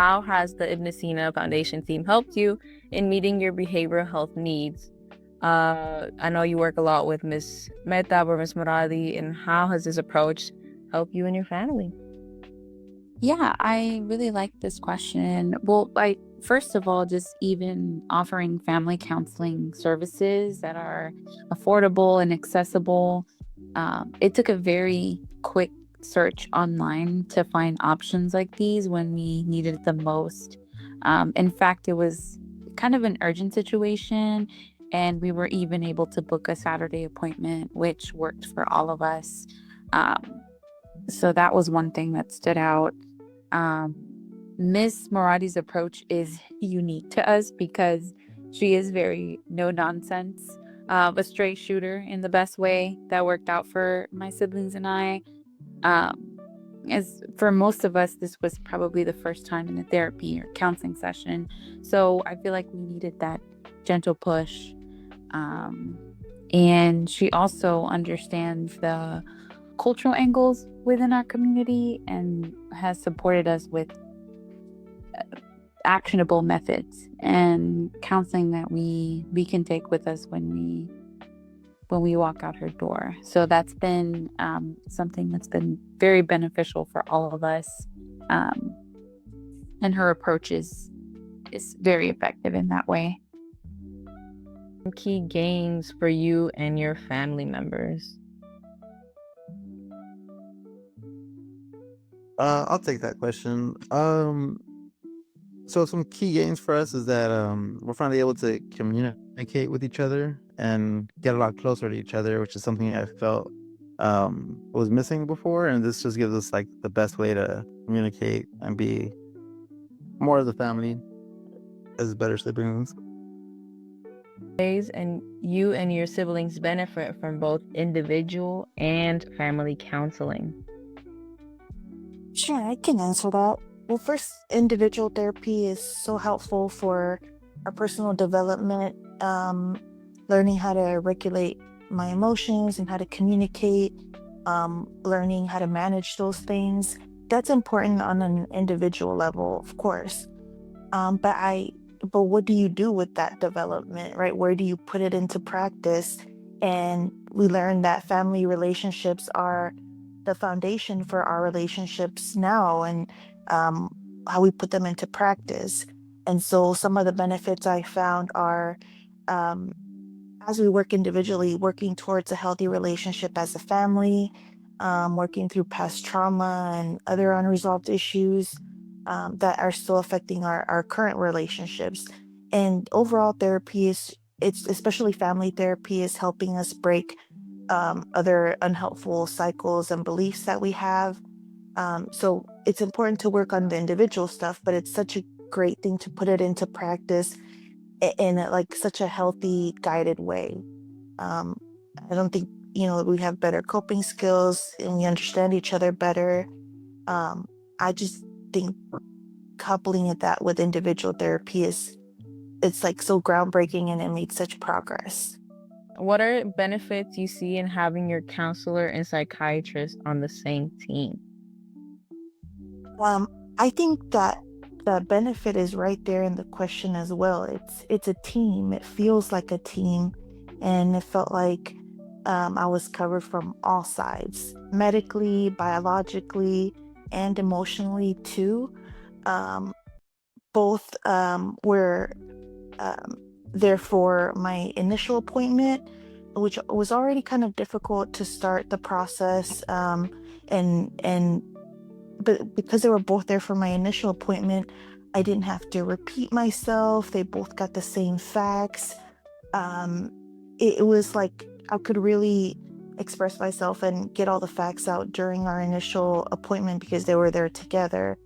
How has the Ibn Sina Foundation team helped you in meeting your behavioral health needs? I know you work a lot with Miss Mehtab or Miss Muradi, and how has this approach helped you and your family? Yeah, I really like this question. Well, first of all, just even offering family counseling services that are affordable and accessible. It took a very quick search online to find options like these when we needed it the most. In fact, it was kind of an urgent situation, and we were even able to book a Saturday appointment, which worked for all of us. Um, so that was one thing that stood out. um, Miss Moradi's approach is unique to us because she is very no nonsense, a straight shooter in the best way that worked out for my siblings and I. Um, as for most of us, this was probably the first time in a therapy or counseling session. So I feel like we needed that gentle push. Um, and she also understands the cultural angles within our community and has supported us with actionable methods and counseling that we can take with us when we walk out her door. So that's been something that's been very beneficial for all of us. Um, and her approach is very effective in that way. Key gains for you and your family members. I'll take that question. So some key gains for us is that we're finally able to communicate with each other and get a lot closer to each other, which is something I felt was missing before, and this just gives us like the best way to communicate and be more of the family as better siblings. Ways and you and your siblings benefit from both individual and family counseling. Sure, I can answer that. Well, first, individual therapy is so helpful for our personal development, learning how to regulate my emotions and how to communicate, learning how to manage those things. That's important on an individual level, of course. But but what do you do with that development, right? Where do you put it into practice? And we learned that family relationships are the foundation for our relationships now, and um, how we put them into practice. And so some of the benefits I found are, um, as we work individually, working towards a healthy relationship as a family, working through past trauma and other unresolved issues that are still affecting our current relationships. And overall therapy is, it's especially family therapy, is helping us break other unhelpful cycles and beliefs that we have. So it's important to work on the individual stuff, but it's such a great thing to put it into practice in like such a healthy, guided way. Um, I don't think, we have better coping skills and we understand each other better. Um, I just think coupling it that with individual therapy is, it's like so groundbreaking and it made such progress. What are benefits you see in having your counselor and psychiatrist on the same team? Um, I think that the benefit is right there in the question as well. It's a team. It feels like a team, and it felt like I was covered from all sides, medically, biologically, and emotionally too. Um, Both were um, there for my initial appointment, which was already kind of difficult to start the process. And but because they were both there for my initial appointment, I didn't have to repeat myself. They both got the same facts. Um, it was like I could really express myself and get all the facts out during our initial appointment because they were there together.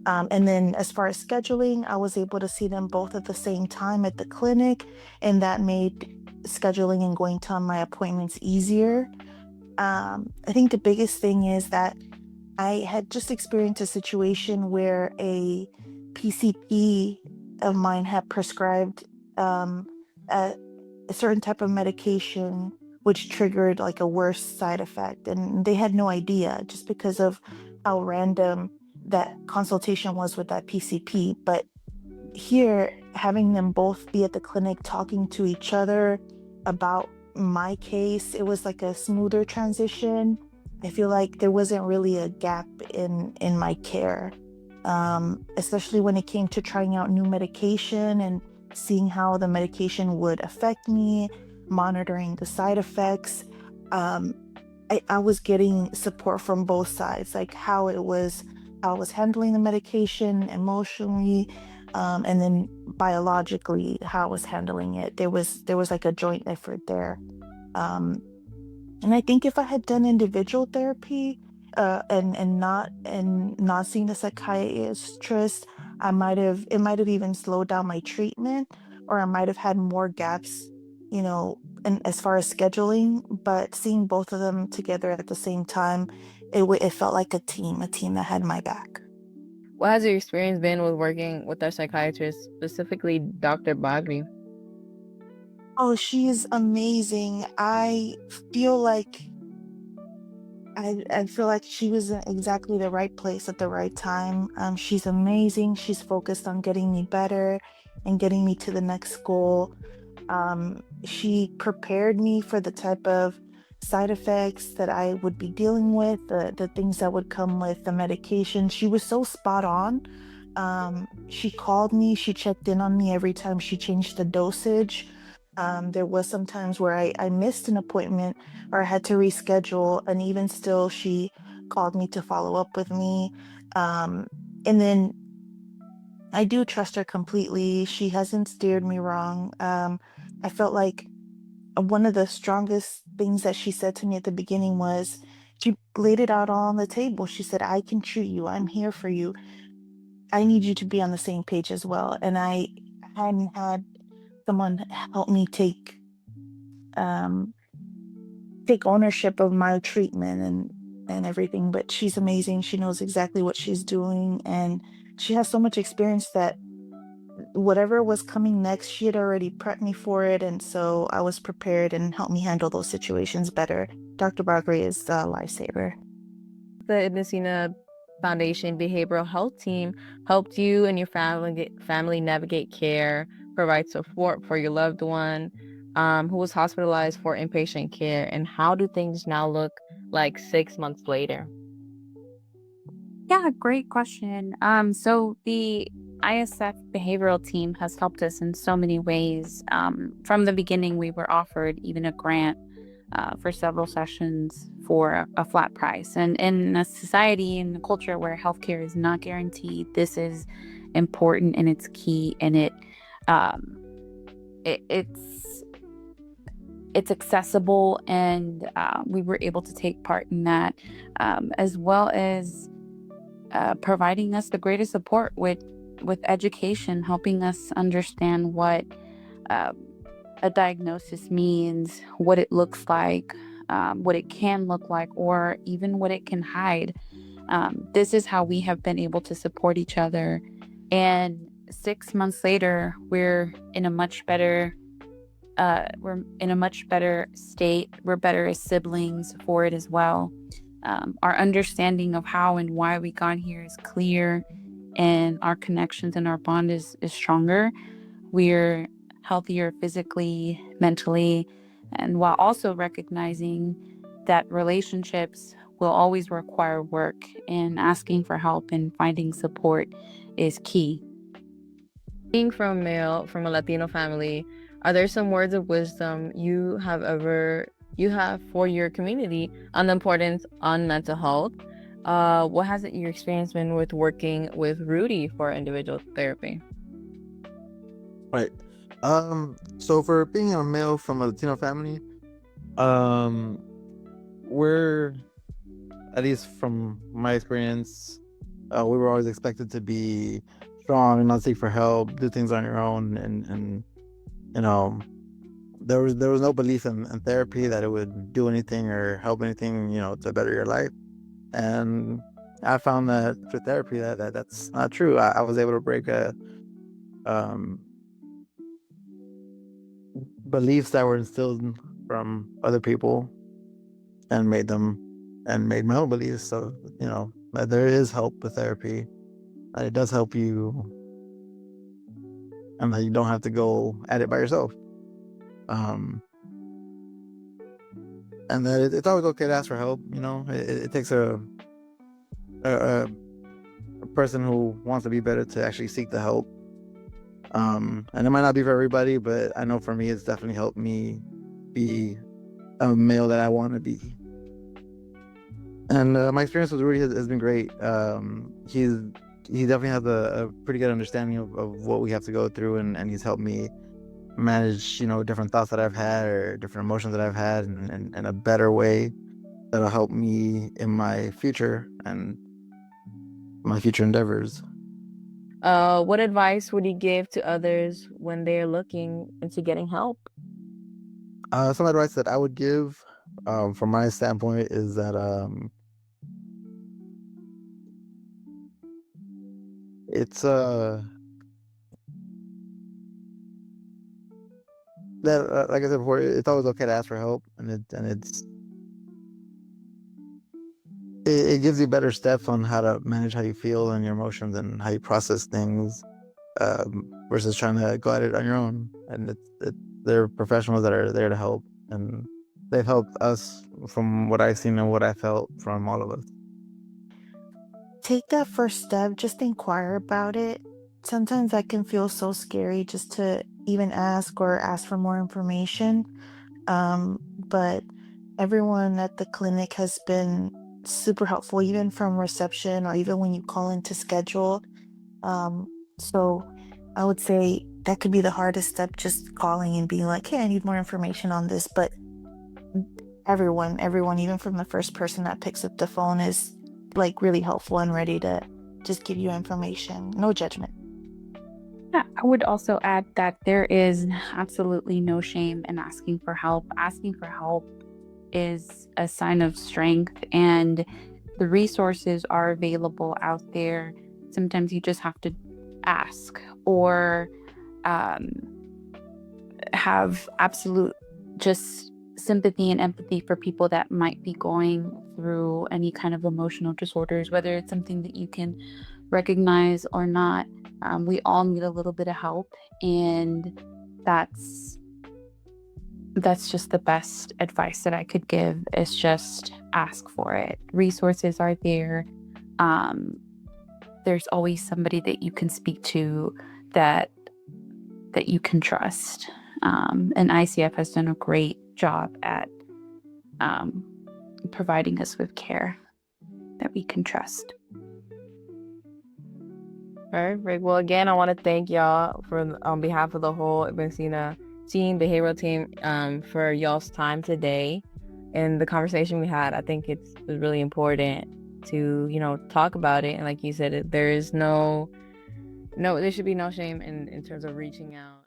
And then as far as scheduling, I was able to see them both at the same time at the clinic, and that made scheduling and going to my appointments easier. I think the biggest thing is that I had just experienced a situation where a PCP of mine had prescribed um, a, a certain type of medication, which triggered like a worse side effect. And they had no idea just because of how random that consultation was with that PCP. But here, having them both be at the clinic talking to each other about my case, it was like a smoother transition. I feel like there wasn't really a gap in my care, especially when it came to trying out new medication and seeing how the medication would affect me, monitoring the side effects. Um, I was getting support from both sides, like how I was handling the medication emotionally, and then biologically how I was handling it. There was like a joint effort there. Um, and I think if I had done individual therapy, and not seeing the psychiatrist, it might have even slowed down my treatment, or I might have had more gaps, and as far as scheduling. But seeing both of them together at the same time, it felt like a team that had my back. What has your experience been with working with our psychiatrist, specifically Dr. Bagri? Oh, she is amazing. Feel like I feel like she was in exactly the right place at the right time. She's amazing. She's focused on getting me better and getting me to the next goal. She prepared me for the type of side effects that I would be dealing with, the things that would come with the medication. She was so spot on. She called me, she checked in on me every time she changed the dosage. There was some times where I missed an appointment or I had to reschedule, and even still, she called me to follow up with me. Um, and then I do trust her completely. She hasn't steered me wrong. I felt like one of the strongest things that she said to me at the beginning was she laid it out all on the table. She said, I can treat you. I'm here for you. I need you to be on the same page as well. And I hadn't had someone help me um, take ownership of my treatment and everything. But she's amazing. She knows exactly what she's doing, and she has so much experience that whatever was coming next, she had already prepped me for it, and so I was prepared and helped me handle those situations better. Dr. Barkley is a lifesaver. The Ibn Sina Foundation Behavioral Health Team helped you and your family navigate care, provide support for your loved one who was hospitalized for inpatient care. And how do things now look like 6 months later? Yeah, great question. So the ISF behavioral team has helped us in so many ways. From the beginning, we were offered even a grant for several sessions for a flat price. And in a society and a culture where healthcare is not guaranteed, this is important and it's key, and um, it's accessible, and we were able to take part in that, as well as providing us the greatest support with education, helping us understand what uh, a diagnosis means, what it looks like, what it can look like, or even what it can hide. This is how we have been able to support each other. And 6 months later, we're in a much better state. We're better as siblings for it as well. Our understanding of how and why we got here is clear, and our connections and our bond is stronger. We're healthier physically, mentally, and while also recognizing that relationships will always require work, and asking for help and finding support is key. Being from a Latino family, are there some words of wisdom you have for your community on the importance on mental health? What has your experience been with working with Rudy for individual therapy? Right. So for being a male from a Latino family, um, we're, at least from my experience, we were always expected to be strong and not seek for help, do things on your own, and you know, there was no belief in therapy that it would do anything or help anything, to better your life. And I found that through therapy that's not true. I was able to break um, beliefs that were instilled from other people and made my own beliefs. So, that there is help with therapy, that it does help you, and that you don't have to go at it by yourself. Um, and that it's always okay to ask for help. It takes a person who wants to be better to actually seek the help. And it might not be for everybody, but I know for me, it's definitely helped me be a male that I want to be. And my experience with Rudy has been great. He definitely has a pretty good understanding of what we have to go through, and he's helped me manage, different thoughts that I've had or different emotions that I've had in a better way that'll help me in my future and my future endeavors. What advice would you give to others when they're looking into getting help? Some advice that I would give, from my standpoint, is that it's that like I said before, it's always okay to ask for help, and it gives you better steps on how to manage how you feel and your emotions and how you process things, versus trying to go at it on your own. And they're professionals that are there to help, and they've helped us from what I've seen and what I felt from all of us. Take that first step, just inquire about it. Sometimes that can feel so scary just to even ask or ask for more information. But everyone at the clinic has been super helpful, even from reception or even when you call in to schedule. Um, so I would say that could be the hardest step, just calling and being like, hey, I need more information on this. But everyone, even from the first person that picks up the phone, is like really helpful and ready to just give you information. No judgment. Yeah, I would also add that there is absolutely no shame in asking for help. Asking for help is a sign of strength, and the resources are available out there. Sometimes you just have to ask, or um, have absolute just sympathy and empathy for people that might be going through any kind of emotional disorders, whether it's something that you can recognize or not. We all need a little bit of help, and that's just the best advice that I could give, is just ask for it. Resources are there. There's always somebody that you can speak to that you can trust. And ICF has done a great job at providing us with care that we can trust. Perfect. Well, again, I want to thank y'all on behalf of the whole Ibn Sina behavioral team, for y'all's time today and the conversation we had. I think it was really important to talk about it, and like you said, there should be no shame in terms of reaching out.